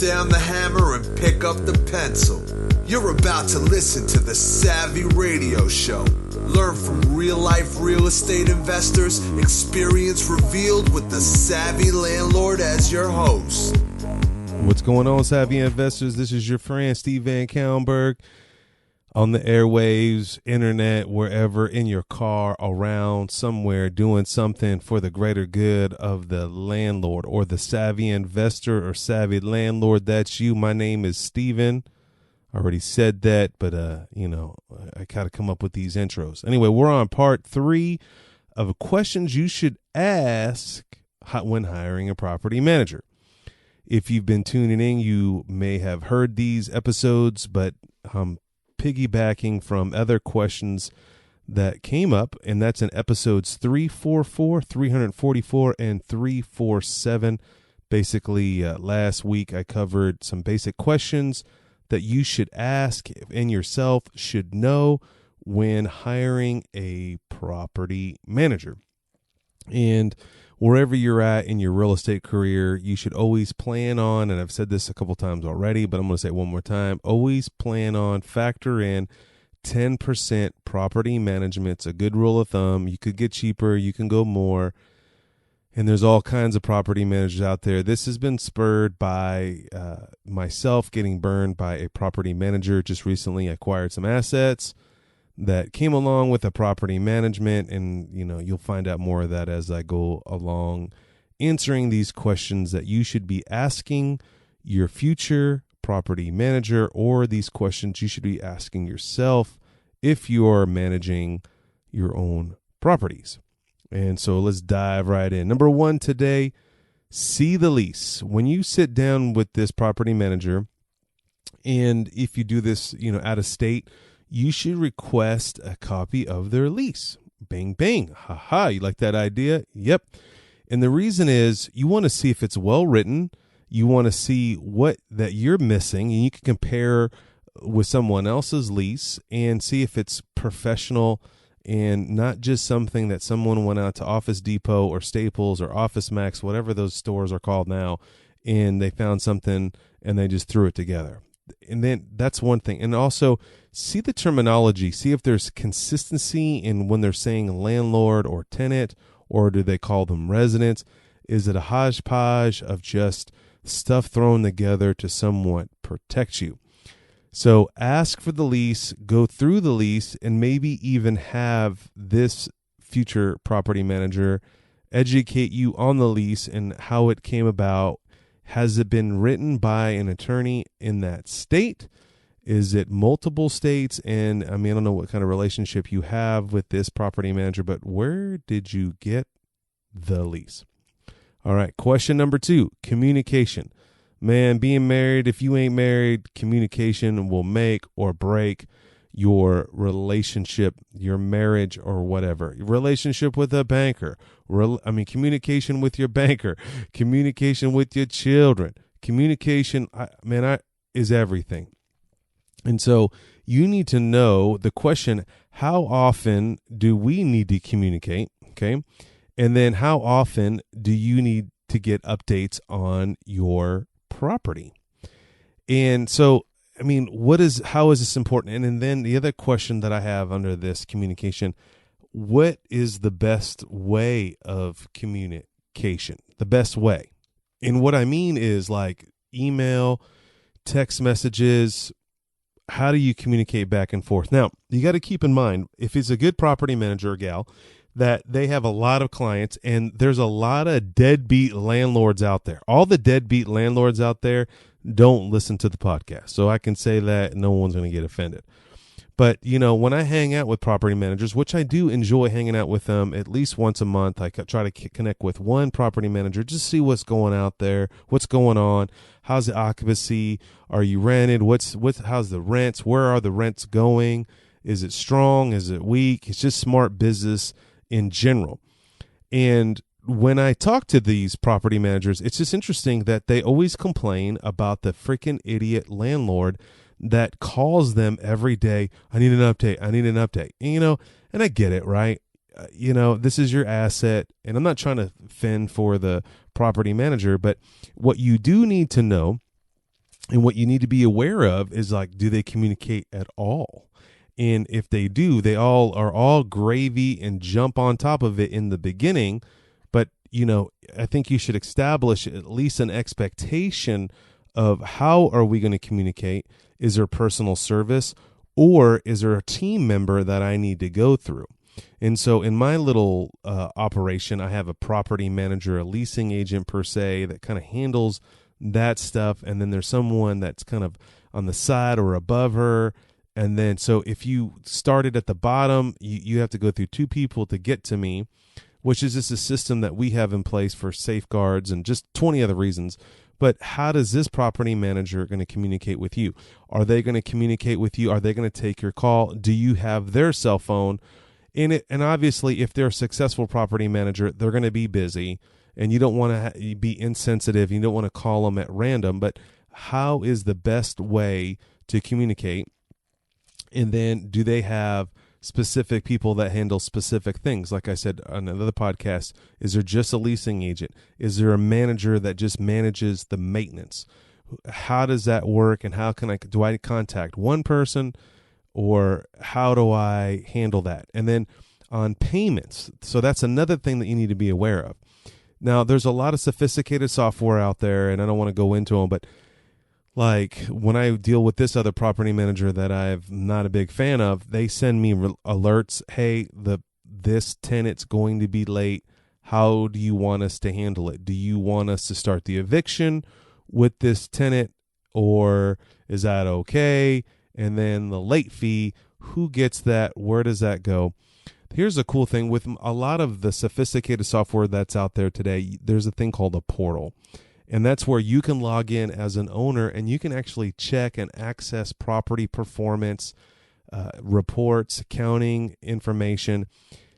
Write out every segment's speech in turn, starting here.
down the hammer and pick up the pencil. You're about to listen to the Savvy Radio Show. Learn from real-life real estate investors, experience revealed with the Savvy Landlord as your host. What's going on, Savvy Investors? This is your friend, Steve VanCauwenbergh, on the airwaves, internet, wherever, in your car, around, somewhere, doing something for the greater good of the landlord or the savvy investor or savvy landlord. That's you. My name is Steven. I already said that, but, I gotta come up with these intros. Anyway, we're on part 3 of questions you should ask when hiring a property manager. If you've been tuning in, you may have heard these episodes, but I'm piggybacking from other questions that came up, and that's in episodes 344, 344, and 347. Basically, last week I covered some basic questions that you should ask and yourself should know when hiring a property manager. And wherever you're at in your real estate career, you should always plan on, and I've said this a couple times already, but I'm going to say it one more time, always plan on, factor in 10% property management. It's a good rule of thumb. You could get cheaper, you can go more, and there's all kinds of property managers out there. This has been spurred by myself getting burned by a property manager. Just recently acquired some assets that came along with the property management, and you'll find out more of that as I go along answering these questions that you should be asking your future property manager, or these questions you should be asking yourself if you're managing your own properties. And so let's dive right in. Number 1 today, see the lease. When you sit down with this property manager, and if you do this, out of state, you should request a copy of their lease. Bang, bang. Ha. You like that idea? Yep. And the reason is you want to see if it's well written. You want to see what that you're missing, and you can compare with someone else's lease and see if it's professional and not just something that someone went out to Office Depot or Staples or Office Max, whatever those stores are called now, and they found something and they just threw it together. And then that's one thing. And also see the terminology, see if there's consistency in when they're saying landlord or tenant, or do they call them residents? Is it a hodgepodge of just stuff thrown together to somewhat protect you? So ask for the lease, go through the lease, and maybe even have this future property manager educate you on the lease and how it came about. Has it been written by an attorney in that state? Is it multiple states? And I don't know what kind of relationship you have with this property manager, but where did you get the lease? All right. Question number 2, communication. Man, being married, if you ain't married, communication will make or break your relationship, your marriage, or whatever. Your relationship with a banker, communication with your banker, communication with your children. Communication, is everything. And so you need to know the question, how often do we need to communicate? Okay. And then how often do you need to get updates on your property? And so how is this important? And then the other question that I have under this communication, what is the best way of communication? The best way. And what I mean is like email, text messages. How do you communicate back and forth? Now, you got to keep in mind, if it's a good property manager or gal, that they have a lot of clients, and there's a lot of deadbeat landlords out there. All the deadbeat landlords out there don't listen to the podcast. So I can say that no one's going to get offended. But, when I hang out with property managers, which I do enjoy hanging out with them at least once a month, I try to connect with one property manager, just see what's going out there, what's going on, how's the occupancy, are you rented, how's the rents, where are the rents going, is it strong, is it weak? It's just smart business in general. And when I talk to these property managers, it's just interesting that they always complain about the freaking idiot landlord that calls them every day. I need an update. And I get it, right? This is your asset, and I'm not trying to fend for the property manager, but what you do need to know And what you need to be aware of is like, do they communicate at all? And if they do, they are all gravy and jump on top of it in the beginning. But, I think you should establish at least an expectation of how are we going to communicate? Is there personal service, or is there a team member that I need to go through? And so in my little operation, I have a property manager, a leasing agent per se, that kind of handles that stuff. And then there's someone that's kind of on the side or above her. And then, so if you started at the bottom, you have to go through two people to get to me, which is just a system that we have in place for safeguards and just 20 other reasons. But how does this property manager going to communicate with you? Are they going to communicate with you? Are they going to take your call? Do you have their cell phone? And obviously, if they're a successful property manager, they're going to be busy, and you don't want to be insensitive. You don't want to call them at random. But how is the best way to communicate? And then, do they have specific people that handle specific things? Like I said on another podcast, is there just a leasing agent? Is there a manager that just manages the maintenance? How does that work? And how do I contact one person, or how do I handle that? And then on payments, so that's another thing that you need to be aware of. Now, there's a lot of sophisticated software out there, and I don't want to go into them, but like when I deal with this other property manager that I'm not a big fan of, they send me alerts. Hey, this tenant's going to be late. How do you want us to handle it? Do you want us to start the eviction with this tenant, or is that okay? And then the late fee, who gets that? Where does that go? Here's a cool thing with a lot of the sophisticated software that's out there today. There's a thing called a portal. And that's where you can log in as an owner, and you can actually check and access property performance, reports, accounting information.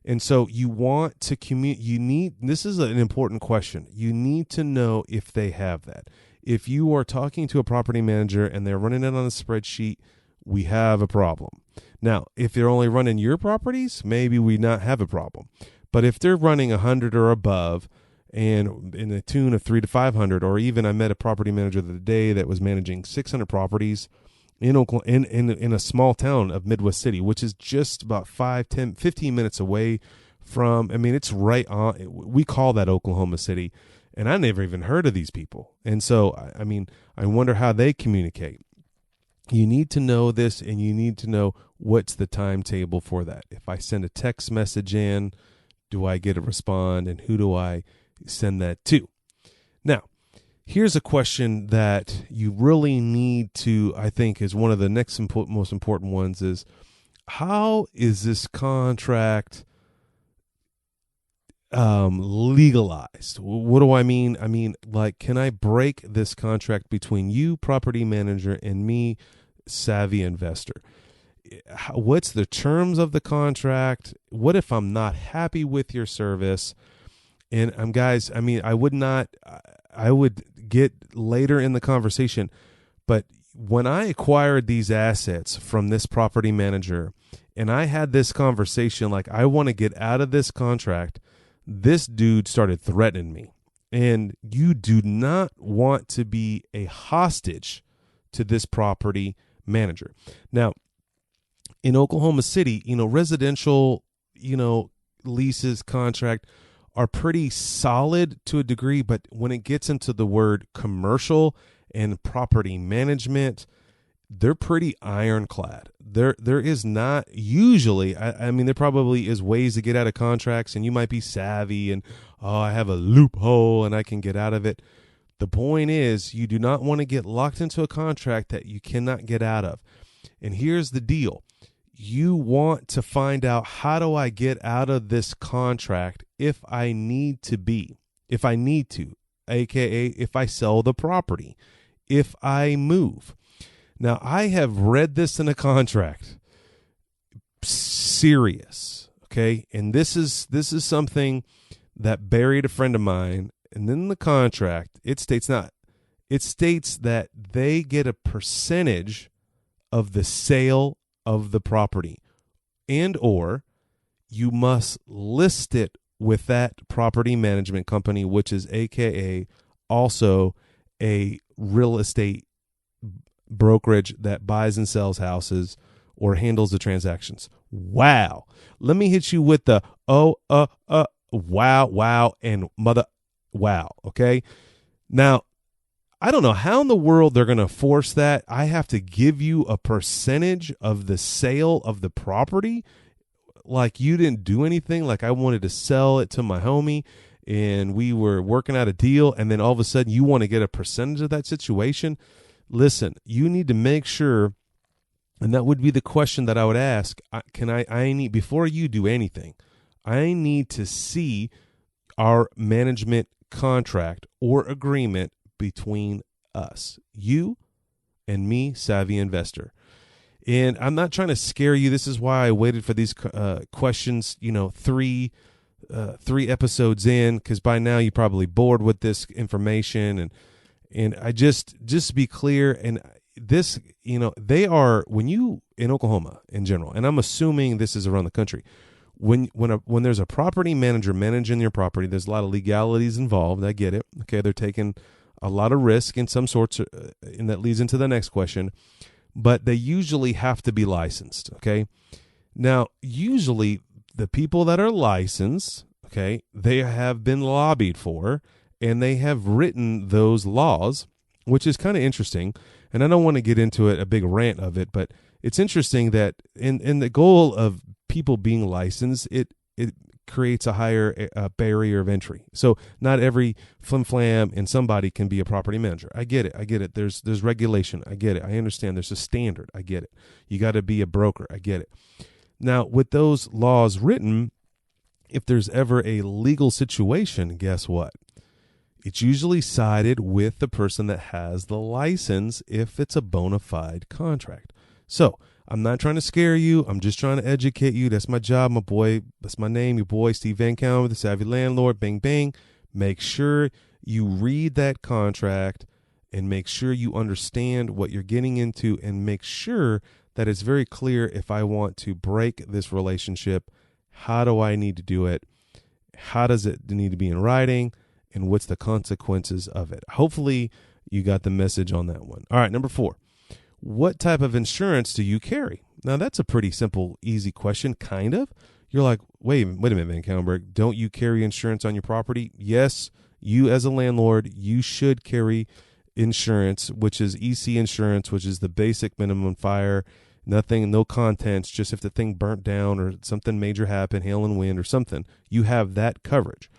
And so you want to this is an important question. You need to know if they have that. If you are talking to a property manager and they're running it on a spreadsheet, we have a problem. Now, if they're only running your properties, maybe we not have a problem. But if they're running 100 or above, and in the tune of 300 to 500, or even I met a property manager the other day that was managing 600 properties in Oklahoma, in a small town of Midwest City, which is just about 5, 10, 15 minutes away from, it's right on, we call that Oklahoma City, and I never even heard of these people. And so, I wonder how they communicate. You need to know this, and you need to know what's the timetable for that. If I send a text message in, do I get a respond, and who do I send that to? Now, here's a question that you really need to, I think, is one of the next most important ones is, how is this contract legalized? What do I mean? Like, can I break this contract between you, property manager, and me, savvy investor? What's the terms of the contract? What if I'm not happy with your service? And guys, I would get later in the conversation, but when I acquired these assets from this property manager and I had this conversation, like, I want to get out of this contract, this dude started threatening me. And you do not want to be a hostage to this property manager. Now, in Oklahoma City, residential, leases, contract are pretty solid to a degree, but when it gets into the word commercial and property management, they're pretty ironclad. There is not usually, there probably is ways to get out of contracts, and you might be savvy and, I have a loophole and I can get out of it. The point is, you do not want to get locked into a contract that you cannot get out of. And here's the deal. You want to find out, how do I get out of this contract if I need to, aka if I sell the property, if I move. Now, I have read this in a contract. Serious, okay? And this is something that buried a friend of mine. And in the contract, it states that they get a percentage of the sale of the property, and or you must list it with that property management company, which is aka also a real estate brokerage that buys and sells houses or handles the transactions. Wow. Let me hit you with the wow, and mother wow. Okay. Now, I don't know how in the world they're going to force that. I have to give you a percentage of the sale of the property. Like you didn't do anything. Like I wanted to sell it to my homie and we were working out a deal. And then all of a sudden you want to get a percentage of that situation. Listen, you need to make sure. And that would be the question that I would ask. I need, before you do anything, I need to see our management contract or agreement between us, you and me, Savvy Investor. And I'm not trying to scare you. This is why I waited for these questions, three episodes in, because by now you're probably bored with this information. And I just be clear. And this, they are, when you, in Oklahoma in general, and I'm assuming this is around the country, when there's a property manager managing your property, there's a lot of legalities involved. I get it. Okay. They're taking a lot of risk in some sorts, and that leads into the next question, but they usually have to be licensed. Okay. Now, usually the people that are licensed, okay, they have been lobbied for and they have written those laws, which is kind of interesting. And I don't want to get into it, a big rant of it, but it's interesting that in the goal of people being licensed, it creates a higher barrier of entry. So not every flim-flam and somebody can be a property manager. I get it. There's regulation. I get it. I understand. There's a standard. I get it. You got to be a broker. I get it. Now, with those laws written, if there's ever a legal situation, guess what? It's usually sided with the person that has the license if it's a bona fide contract. So I'm not trying to scare you. I'm just trying to educate you. That's my job, my boy. That's my name, your boy, Steve VanCauwenbergh, the Savvy Landlord. Bang, bang. Make sure you read that contract and make sure you understand what you're getting into and make sure that it's very clear if I want to break this relationship, how do I need to do it? How does it need to be in writing? And what's the consequences of it? Hopefully you got the message on that one. All right, number 4. What type of insurance do you carry? Now, that's a pretty simple, easy question, kind of. You're like, wait a minute, VanCauwenbergh. Don't you carry insurance on your property? Yes, you as a landlord, you should carry insurance, which is EC insurance, which is the basic minimum fire, nothing, no contents, just if the thing burnt down or something major happened, hail and wind or something, you have that coverage.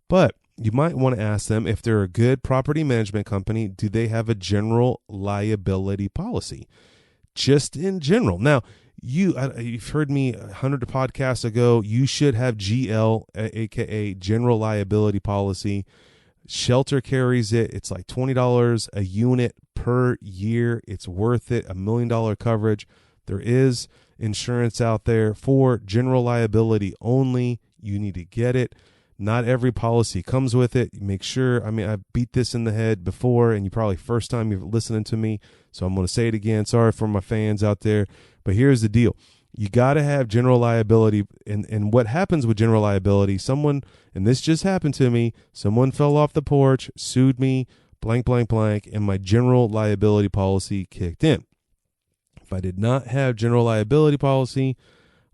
But you might want to ask them if they're a good property management company, do they have a general liability policy? Just in general. Now, you've heard me 100 podcasts ago, you should have GL, aka general liability policy. Shelter carries it. It's like $20 a unit per year. It's worth it. $1 million coverage. There is insurance out there for general liability only. You need to get it. Not every policy comes with it. Make sure, I beat this in the head before, and you probably first time you're listening to me, so I'm going to say it again. Sorry for my fans out there, but here's the deal. You got to have general liability, and what happens with general liability, someone, and this just happened to me, someone fell off the porch, sued me, blank, blank, blank, and my general liability policy kicked in. If I did not have general liability policy,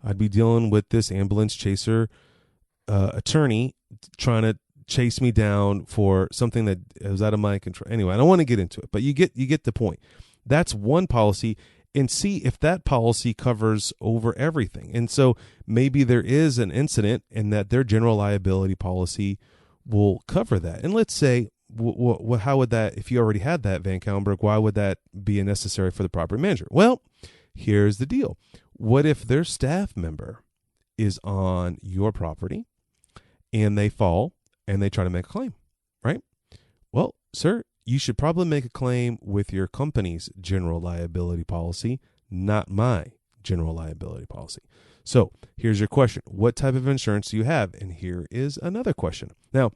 I'd be dealing with this ambulance chaser attorney trying to chase me down for something that was out of my control. Anyway, I don't want to get into it, but you get the point. That's one policy, and see if that policy covers over everything. And so maybe there is an incident and that their general liability policy will cover that. And let's say, how would that, if you already had that, VanCauwenbergh, why would that be necessary for the property manager? Well, here's the deal. What if their staff member is on your property and they fall and they try to make a claim, right? Well, sir, you should probably make a claim with your company's general liability policy, not my general liability policy. So here's your question. What type of insurance do you have? And here is another question. Now,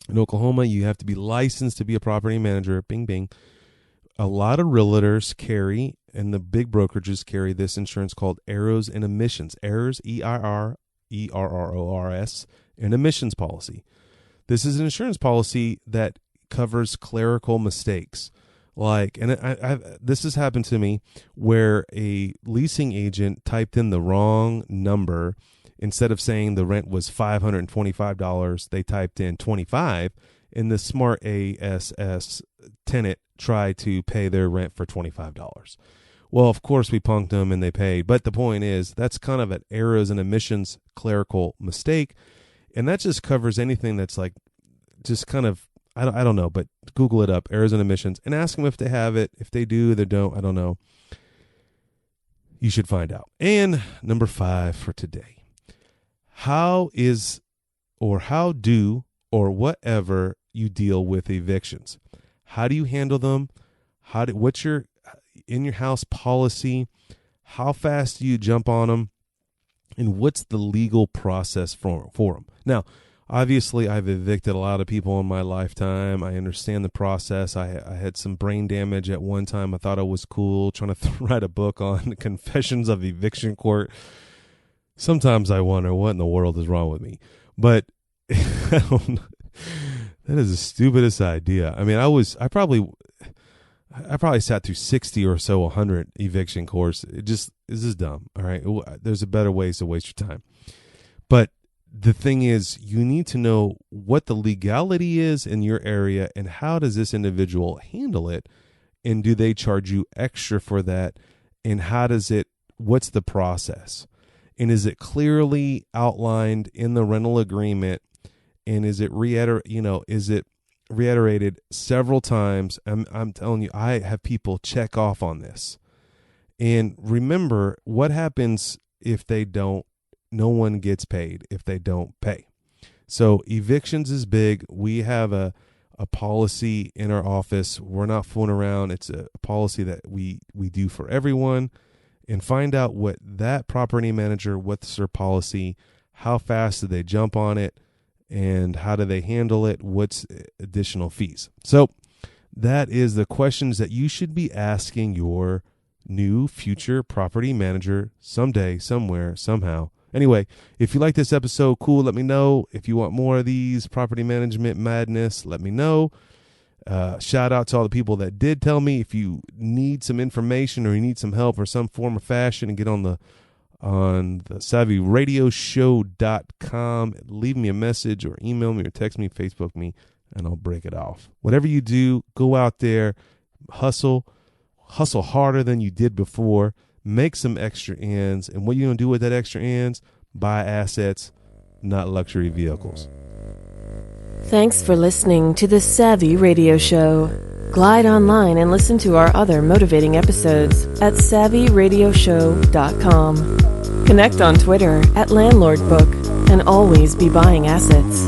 in Oklahoma, you have to be licensed to be a property manager. Bing, bing. A lot of realtors carry, and the big brokerages carry this insurance called errors and emissions. Errors, ERRORS, an emissions policy. This is an insurance policy that covers clerical mistakes. Like, and this has happened to me where a leasing agent typed in the wrong number. Instead of saying the rent was $525, they typed in 25, and the smart ASS tenant tried to pay their rent for $25. Well, of course, we punked them and they paid. But the point is, that's kind of an errors and omissions clerical mistake. And that just covers anything that's like just kind of, I don't know, but Google it up, errors and omissions, and ask them if they have it. If they do, they don't, I don't know. You should find out. And number 5 for today. How do whatever you deal with evictions? How do you handle them? What's your in your house policy? How fast do you jump on them? And what's the legal process for them? Now, obviously, I've evicted a lot of people in my lifetime. I understand the process. I had some brain damage at one time. I thought I was cool trying to write a book on Confessions of Eviction Court. Sometimes I wonder what in the world is wrong with me. But I don't know. That is the stupidest idea. I mean, I probably sat through 60 or so 100 eviction courts. This is dumb. All right. There's a better ways to waste your time. But the thing is, you need to know what the legality is in your area and how does this individual handle it? And do they charge you extra for that? And what's the process? And is it clearly outlined in the rental agreement? And is it reiterated several times? I'm telling you, I have people check off on this. And remember, what happens if they don't? No one gets paid if they don't pay. So evictions is big. We have a policy in our office. We're not fooling around. It's a policy that we do for everyone. And find out what that property manager, what's their policy, how fast do they jump on it, and how do they handle it, what's additional fees. So that is the questions that you should be asking your new future property manager someday, somewhere, somehow. Anyway, if you like this episode, cool, let me know. If you want more of these property management madness, let me know. Shout out to all the people that did tell me. If you need some information or you need some help or some form of fashion, and get on the SavvyRadioShow.com. Leave me a message or email me or text me, Facebook me, and I'll break it off. Whatever you do, go out there, hustle harder than you did before, make some extra ends. And what you're going to do with that extra ends? Buy assets, not luxury vehicles. Thanks for listening to the Savvy Radio Show. Glide online and listen to our other motivating episodes at SavvyRadioShow.com. Connect on Twitter at LandlordBook and always be buying assets.